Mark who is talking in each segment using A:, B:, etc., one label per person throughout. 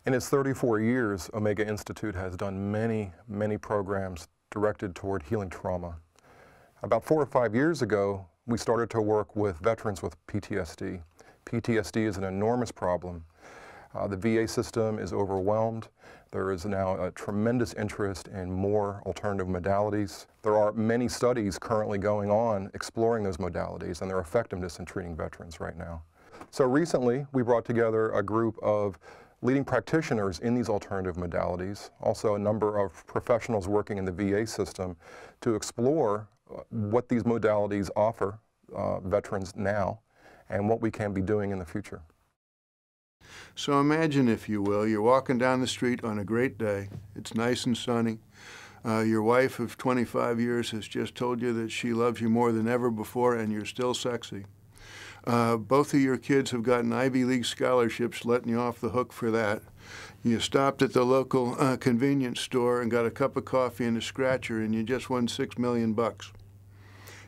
A: In its 34 years, Omega Institute has done many programs directed toward healing trauma. About 4 or 5 years ago, we started to work with veterans with PTSD. PTSD is an enormous problem. The VA system is overwhelmed. There is now a tremendous interest in more alternative modalities. There are many studies currently going on exploring those modalities and their effectiveness in treating veterans right now. So recently, we brought together a group of leading practitioners in these alternative modalities, also a number of professionals working in the VA system to explore what these modalities offer veterans now and what we can be doing in the future.
B: So imagine, if you will, you're walking down the street on a great day. It's nice and sunny. Your wife of 25 years has just told you that she loves you more than ever before, and you're still sexy. Both of your kids have gotten Ivy League scholarships, letting you off the hook for that. You stopped at the local convenience store and got a cup of coffee and a scratcher, and you just won $6 million.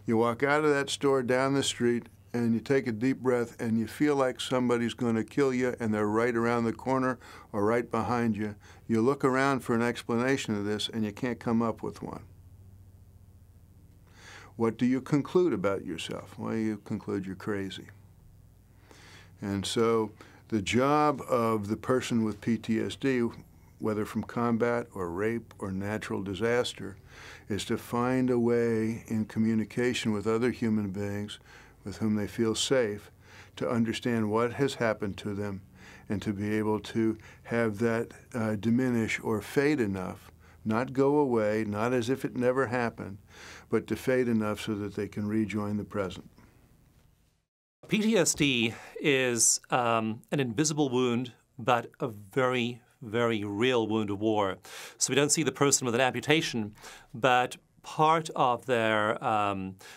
B: You walk out of that store down the street, and you take a deep breath, and you feel like somebody's going to kill you, and they're right around the corner or right behind you. You look around for an explanation of this, and you can't come up with one. What do you conclude about yourself? Well, you conclude you're crazy. And so the job of the person with PTSD, whether from combat or rape or natural disaster, is to find a way in communication with other human beings with whom they feel safe to understand what has happened to them and to be able to have that diminish or fade enough, not go away, not as if it never happened, but to fade enough so that they can rejoin the present.
C: PTSD is an invisible wound, but a very real wound of war. So we don't see the person with an amputation, but part of their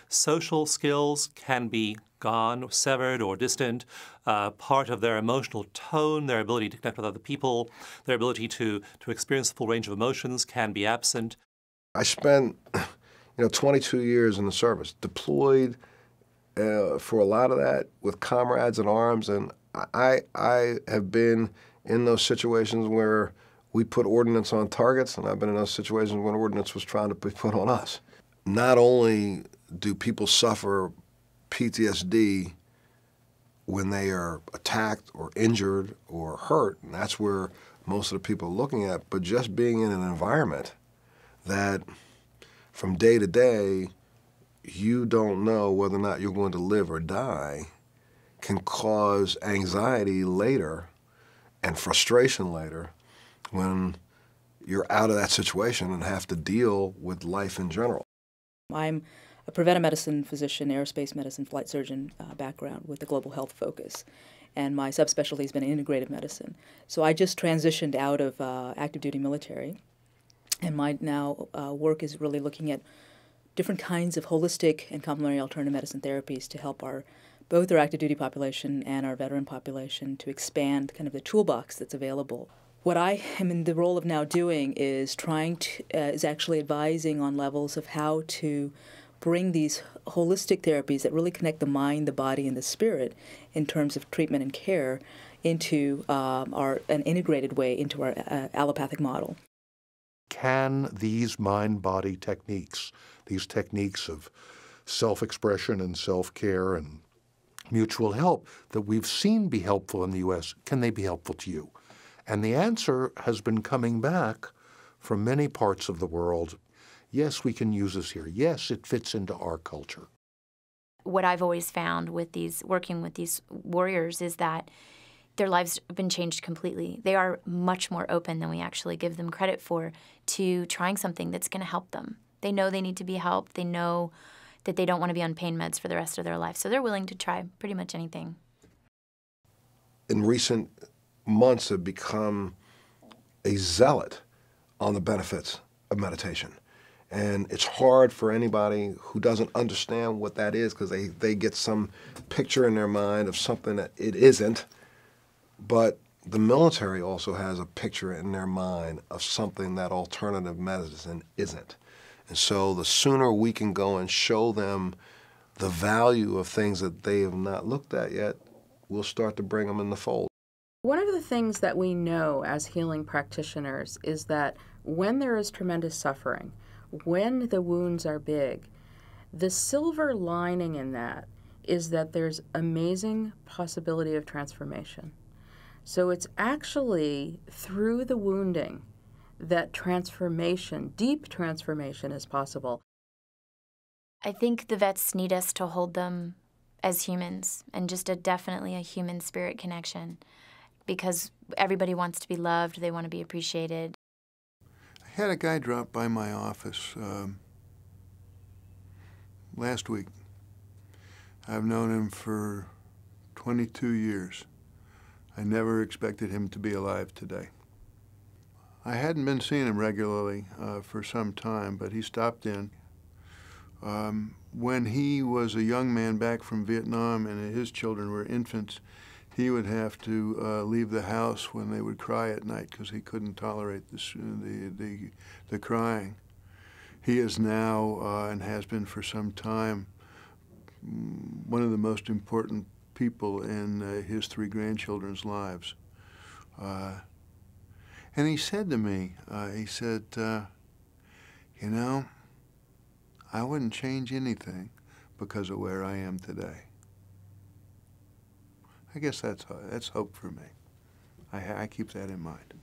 C: social skills can be gone, severed, or distant. Part of their emotional tone, their ability to connect with other people, their ability to experience the full range of emotions can be absent.
D: I spent 22 years in the service, deployed for a lot of that with comrades in arms, and I have been in those situations where we put ordnance on targets, and I've been in those situations when ordnance was trying to be put on us. Not only do people suffer PTSD when they are attacked or injured or hurt, and that's where most of the people are looking at, but just being in an environment that from day to day, you don't know whether or not you're going to live or die can cause anxiety later and frustration later when you're out of that situation and have to deal with life in general.
E: I'm a preventive medicine physician, aerospace medicine, flight surgeon background with a global health focus. And my subspecialty has been integrative medicine. So I just transitioned out of active duty military. And my now work is really looking at different kinds of holistic and complementary alternative medicine therapies to help both our active duty population and our veteran population to expand kind of the toolbox that's available. What I am in the role of now doing is is actually advising on levels of how to bring these holistic therapies that really connect the mind, the body, and the spirit in terms of treatment and care into an integrated way into our allopathic model.
F: Can these mind-body techniques, these techniques of self-expression and self-care and mutual help that we've seen be helpful in the U.S., can they be helpful to you? And the answer has been coming back from many parts of the world. Yes, we can use this here. Yes, it fits into our culture.
G: What I've always found with working with these warriors is that their lives have been changed completely. They are much more open than we actually give them credit for to trying something that's going to help them. They know they need to be helped. They know that they don't want to be on pain meds for the rest of their life, so they're willing to try pretty much anything.
D: In recent months, have become a zealot on the benefits of meditation. And it's hard for anybody who doesn't understand what that is because they get some picture in their mind of something that it isn't. But the military also has a picture in their mind of something that alternative medicine isn't. And so the sooner we can go and show them the value of things that they have not looked at yet, we'll start to bring them in the fold.
H: One of the things that we know as healing practitioners is that when there is tremendous suffering, when the wounds are big, the silver lining in that is that there's amazing possibility of transformation. So it's actually through the wounding that transformation, deep transformation, is possible.
G: I think the vets need us to hold them as humans and just definitely a human spirit connection, because everybody wants to be loved, they want to be appreciated.
B: I had a guy drop by my office last week. I've known him for 22 years. I never expected him to be alive today. I hadn't been seeing him regularly for some time, but he stopped in. When he was a young man back from Vietnam and his children were infants, he would have to leave the house when they would cry at night because he couldn't tolerate the crying. He is now, and has been for some time, one of the most important people in his 3 grandchildren's lives. And he said to me, he said, you know, I wouldn't change anything because of where I am today. I guess that's hope for me. I keep that in mind.